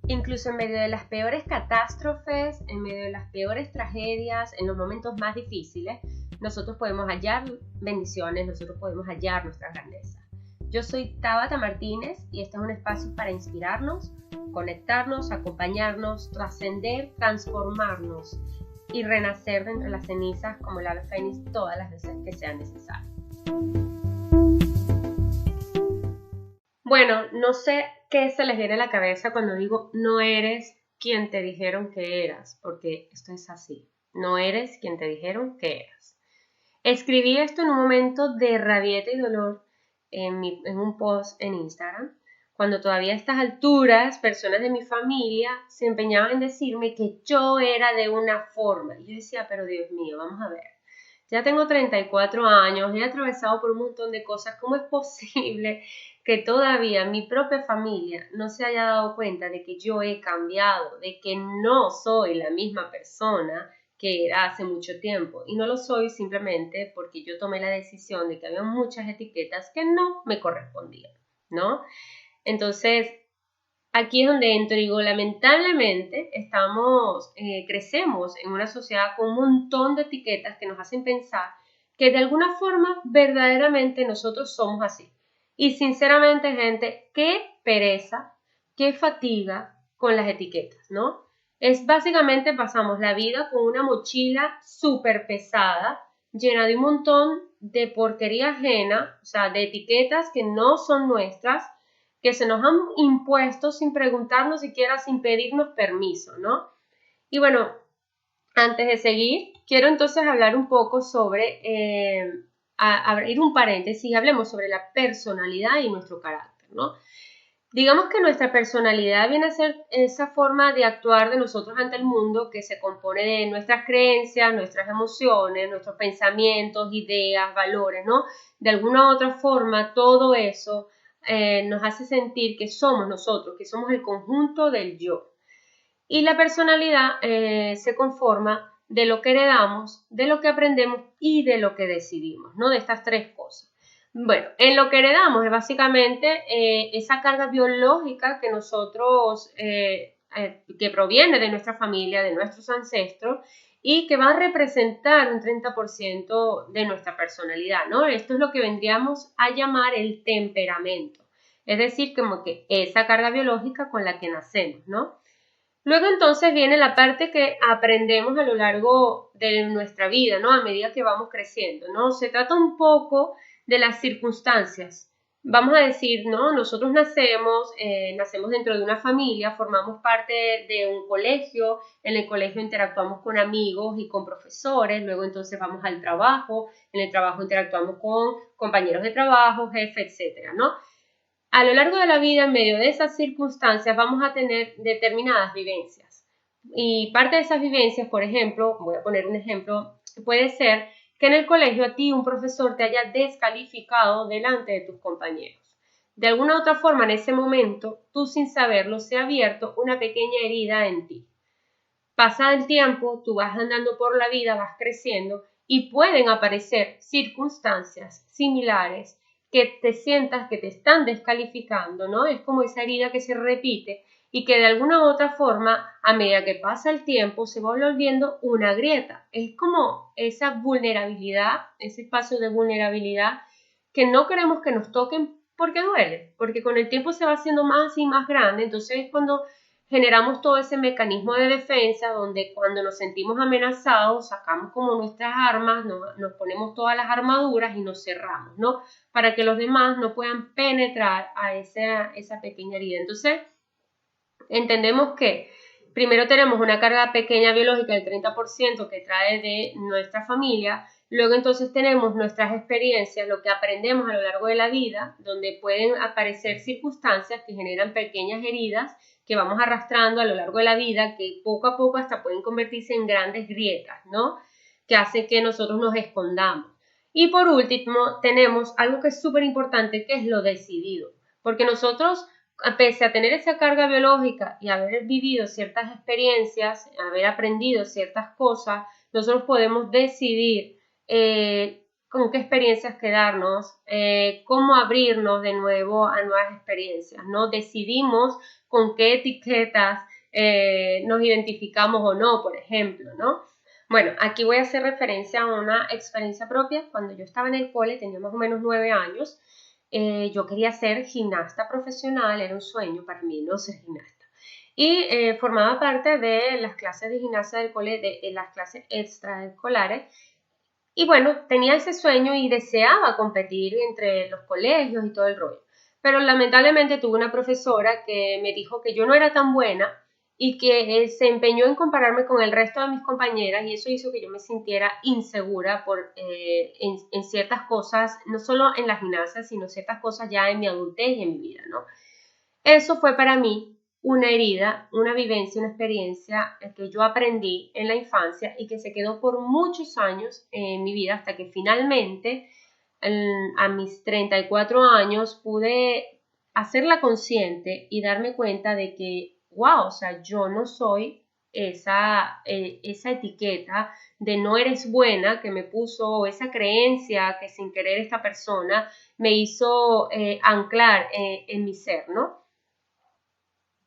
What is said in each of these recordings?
Incluso en medio de las peores catástrofes, en medio de las peores tragedias, en los momentos más difíciles, nosotros podemos hallar bendiciones, nosotros podemos hallar nuestra grandeza. Yo soy Tabata Martínez y este es un espacio para inspirarnos, conectarnos, acompañarnos, trascender, transformarnos y renacer de entre las cenizas como el ave fénix todas las veces que sea necesario. Bueno, no sé qué se les viene a la cabeza cuando digo no eres quien te dijeron que eras, porque esto es así, no eres quien te dijeron que eras. Escribí esto en un momento de rabieta y dolor en un post en Instagram, cuando todavía a estas alturas personas de mi familia se empeñaban en decirme que yo era de una forma. Y yo decía, pero Dios mío, vamos a ver. Ya tengo 34 años, he atravesado por un montón de cosas. ¿Cómo es posible que todavía mi propia familia no se haya dado cuenta de que yo he cambiado, de que no soy la misma persona que era hace mucho tiempo? Y no lo soy simplemente porque yo tomé la decisión de que había muchas etiquetas que no me correspondían, ¿no? Entonces, aquí es donde entro y digo, lamentablemente crecemos en una sociedad con un montón de etiquetas que nos hacen pensar que de alguna forma verdaderamente nosotros somos así. Y sinceramente, gente, qué pereza, qué fatiga con las etiquetas, ¿no? Es básicamente pasamos la vida con una mochila súper pesada, llena de un montón de porquería ajena, o sea, de etiquetas que no son nuestras, que se nos han impuesto sin preguntarnos siquiera, sin pedirnos permiso, ¿no? Y bueno, antes de seguir, quiero entonces hablar un poco sobre, abrir un paréntesis, hablemos sobre la personalidad y nuestro carácter, ¿no? Digamos que nuestra personalidad viene a ser esa forma de actuar de nosotros ante el mundo que se compone de nuestras creencias, nuestras emociones, nuestros pensamientos, ideas, valores, ¿no? De alguna u otra forma, todo eso nos hace sentir que somos nosotros, que somos el conjunto del yo. Y la personalidad se conforma de lo que heredamos, de lo que aprendemos y de lo que decidimos, ¿no? De estas tres cosas. Bueno, en lo que heredamos es básicamente esa carga biológica que nosotros, que proviene de nuestra familia, de nuestros ancestros, y que va a representar un 30% de nuestra personalidad, ¿no? Esto es lo que vendríamos a llamar el temperamento. Es decir, como que esa carga biológica con la que nacemos, ¿no? Luego entonces viene la parte que aprendemos a lo largo de nuestra vida, ¿no? A medida que vamos creciendo, ¿no? Se trata un poco de las circunstancias. Vamos a decir, ¿no? Nosotros nacemos dentro de una familia, formamos parte de un colegio, en el colegio interactuamos con amigos y con profesores, luego entonces vamos al trabajo, en el trabajo interactuamos con compañeros de trabajo, jefe, etcétera, ¿no? A lo largo de la vida, en medio de esas circunstancias, vamos a tener determinadas vivencias. Y parte de esas vivencias, por ejemplo, voy a poner un ejemplo, puede ser que en el colegio a ti un profesor te haya descalificado delante de tus compañeros. De alguna u otra forma, en ese momento, tú sin saberlo, se ha abierto una pequeña herida en ti. Pasa el tiempo, tú vas andando por la vida, vas creciendo y pueden aparecer circunstancias similares que te sientas que te están descalificando, ¿no? Es como esa herida que se repite y que de alguna u otra forma, a medida que pasa el tiempo, se va volviendo una grieta. Es como esa vulnerabilidad, ese espacio de vulnerabilidad que no queremos que nos toquen porque duele, porque con el tiempo se va haciendo más y más grande. Entonces es cuando generamos todo ese mecanismo de defensa donde cuando nos sentimos amenazados sacamos como nuestras armas, nos ponemos todas las armaduras y nos cerramos, ¿no? Para que los demás no puedan penetrar a esa pequeña herida. Entonces, entendemos que primero tenemos una carga pequeña biológica del 30% que trae de nuestra familia, luego entonces tenemos nuestras experiencias, lo que aprendemos a lo largo de la vida, donde pueden aparecer circunstancias que generan pequeñas heridas que vamos arrastrando a lo largo de la vida, que poco a poco hasta pueden convertirse en grandes grietas, ¿no? Que hacen que nosotros nos escondamos. Y por último, tenemos algo que es súper importante, que es lo decidido, porque nosotros, pese a tener esa carga biológica y haber vivido ciertas experiencias, haber aprendido ciertas cosas, nosotros podemos decidir con qué experiencias quedarnos, cómo abrirnos de nuevo a nuevas experiencias, ¿no? Decidimos con qué etiquetas nos identificamos o no, por ejemplo, ¿no? Bueno, aquí voy a hacer referencia a una experiencia propia. Cuando yo estaba en el cole, tenía más o menos 9 años, yo quería ser gimnasta profesional, era un sueño para mí, ¿no? Ser gimnasta. Y formaba parte de las clases de gimnasia del cole, de las clases extraescolares. Y bueno, tenía ese sueño y deseaba competir entre los colegios y todo el rollo. Pero lamentablemente tuve una profesora que me dijo que yo no era tan buena y que se empeñó en compararme con el resto de mis compañeras y eso hizo que yo me sintiera insegura en ciertas cosas, no solo en la gimnasia, sino ciertas cosas ya en mi adultez y en mi vida, ¿no? Eso fue para mí una herida, una vivencia, una experiencia que yo aprendí en la infancia y que se quedó por muchos años en mi vida hasta que finalmente a mis 34 años pude hacerla consciente y darme cuenta de que, wow, o sea, yo no soy esa etiqueta de no eres buena que me puso, o esa creencia que sin querer esta persona me hizo anclar en mi ser, ¿no?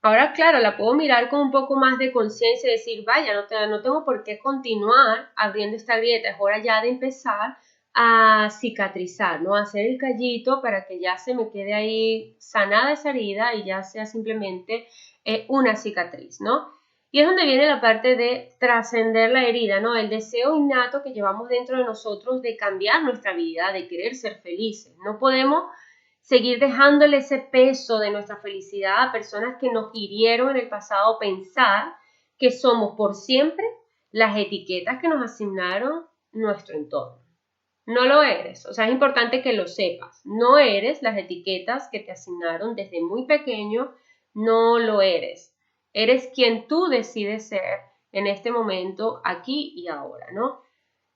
Ahora, claro, la puedo mirar con un poco más de conciencia y decir, vaya, no tengo por qué continuar abriendo esta grieta, es hora ya de empezar a cicatrizar, ¿no? A hacer el callito para que ya se me quede ahí sanada esa herida y ya sea simplemente una cicatriz, ¿no? Y es donde viene la parte de trascender la herida, ¿no? El deseo innato que llevamos dentro de nosotros de cambiar nuestra vida, de querer ser felices. No podemos seguir dejándole ese peso de nuestra felicidad a personas que nos hirieron en el pasado, pensar que somos por siempre las etiquetas que nos asignaron nuestro entorno. No lo eres, o sea, es importante que lo sepas. No eres las etiquetas que te asignaron desde muy pequeño, no lo eres. Eres quien tú decides ser en este momento, aquí y ahora, ¿no?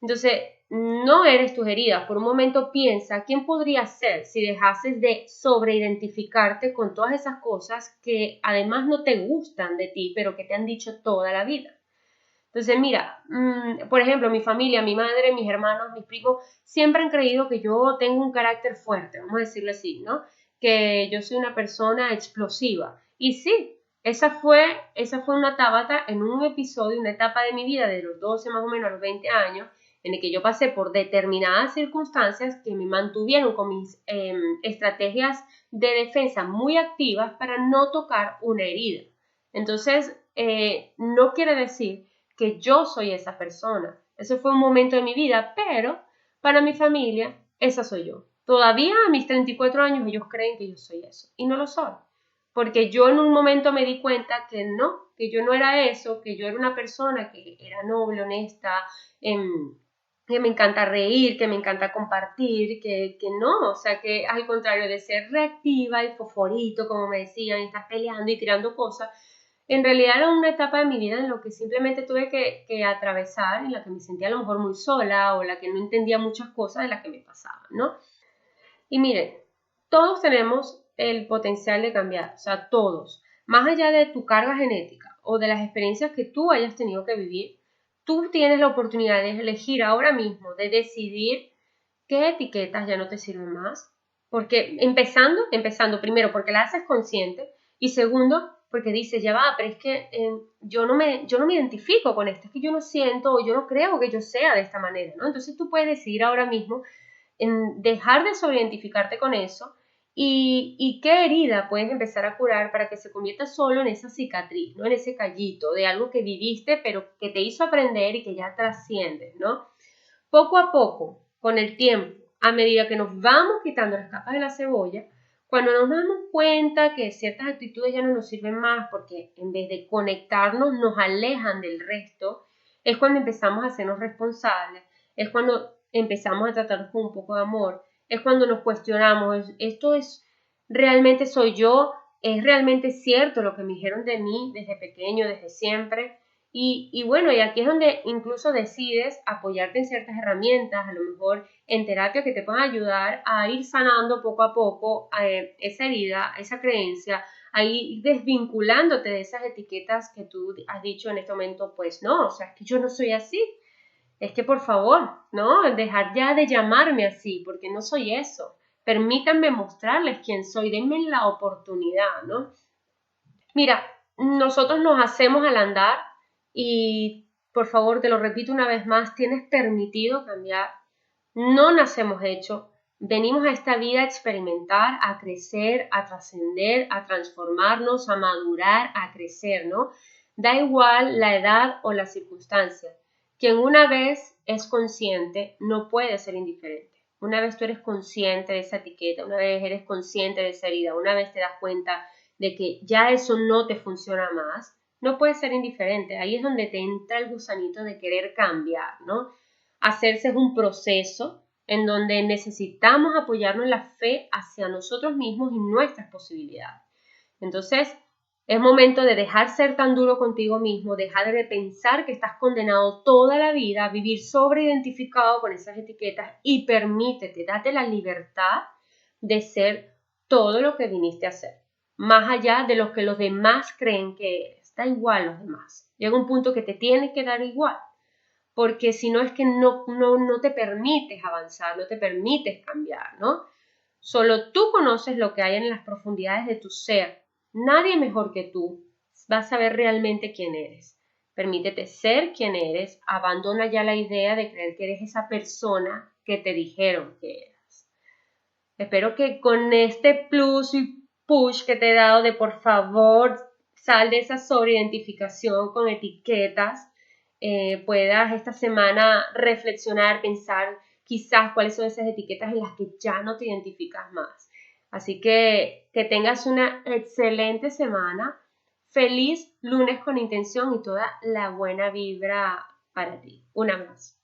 Entonces, no eres tus heridas. Por un momento piensa, ¿quién podría ser si dejases de sobreidentificarte con todas esas cosas que además no te gustan de ti, pero que te han dicho toda la vida? Entonces, mira, por ejemplo, mi familia, mi madre, mis hermanos, mis primos, siempre han creído que yo tengo un carácter fuerte, vamos a decirlo así, ¿no? Que yo soy una persona explosiva. Y sí, esa fue una tabata en un episodio, una etapa de mi vida, de los 12 más o menos a los 20 años, en el que yo pasé por determinadas circunstancias que me mantuvieron con mis estrategias de defensa muy activas para no tocar una herida. Entonces, no quiere decir que yo soy esa persona. Eso fue un momento de mi vida, pero para mi familia, esa soy yo. Todavía a mis 34 años ellos creen que yo soy eso y no lo soy. Porque yo en un momento me di cuenta que yo no era eso, que yo era una persona que era noble, honesta, que me encanta reír, que me encanta compartir, que no, o sea, que al contrario de ser reactiva y foforito, como me decían, y estás peleando y tirando cosas, en realidad era una etapa de mi vida en la que simplemente tuve que atravesar, en la que me sentía a lo mejor muy sola o la que no entendía muchas cosas de las que me pasaban, ¿no? Y miren, todos tenemos el potencial de cambiar, o sea, todos. Más allá de tu carga genética o de las experiencias que tú hayas tenido que vivir, tú tienes la oportunidad de elegir ahora mismo, de decidir qué etiquetas ya no te sirven más. Porque empezando primero porque la haces consciente y segundo porque dices, ya va, pero es que yo no me identifico con esto, es que yo no siento o yo no creo que yo sea de esta manera, ¿no? Entonces tú puedes decidir ahora mismo en dejar de sobreidentificarte con eso y qué herida puedes empezar a curar para que se convierta solo en esa cicatriz, ¿no? En ese callito de algo que viviste pero que te hizo aprender y que ya trasciendes, ¿no? Poco a poco, con el tiempo, a medida que nos vamos quitando las capas de la cebolla, cuando nos damos cuenta que ciertas actitudes ya no nos sirven más porque en vez de conectarnos nos alejan del resto, es cuando empezamos a hacernos responsables, es cuando empezamos a tratarnos con un poco de amor, es cuando nos cuestionamos, esto es, realmente soy yo, es realmente cierto lo que me dijeron de mí desde pequeño, desde siempre. Y bueno, y aquí es donde incluso decides apoyarte en ciertas herramientas, a lo mejor en terapia que te puedan ayudar a ir sanando poco a poco esa herida, esa creencia, a ir desvinculándote de esas etiquetas que tú has dicho en este momento, pues no, o sea, es que yo no soy así. es que por favor, ¿no? Dejar ya de llamarme así, porque no soy eso. Permítanme mostrarles quién soy, denme la oportunidad, ¿no? Mira, nosotros nos hacemos al andar y, por favor, te lo repito una vez más, tienes permitido cambiar. No nacemos hechos. Venimos a esta vida a experimentar, a crecer, a trascender, a transformarnos, a madurar, a crecer, ¿no? Da igual la edad o la circunstancia. Quien una vez es consciente no puede ser indiferente. Una vez tú eres consciente de esa etiqueta, una vez eres consciente de esa herida, una vez te das cuenta de que ya eso no te funciona más, no puedes ser indiferente. Ahí es donde te entra el gusanito de querer cambiar, ¿no? Hacerse es un proceso en donde necesitamos apoyarnos en la fe hacia nosotros mismos y nuestras posibilidades. Entonces, es momento de dejar ser tan duro contigo mismo, dejar de pensar que estás condenado toda la vida a vivir sobreidentificado con esas etiquetas y permítete, date la libertad de ser todo lo que viniste a ser, más allá de lo que los demás creen que eres. Da igual los demás. Llega un punto que te tienes que dar igual, porque si no es que no te permites avanzar, no te permites cambiar, ¿no? Solo tú conoces lo que hay en las profundidades de tu ser. Nadie mejor que tú va a saber realmente quién eres. Permítete ser quien eres, abandona ya la idea de creer que eres esa persona que te dijeron que eras. Espero que con este plus y push que te he dado de por favor sal de esa sobreidentificación con etiquetas, puedas esta semana reflexionar, pensar quizás cuáles son esas etiquetas en las que ya no te identificas más. Así que tengas una excelente semana, feliz lunes con intención y toda la buena vibra para ti. Un abrazo.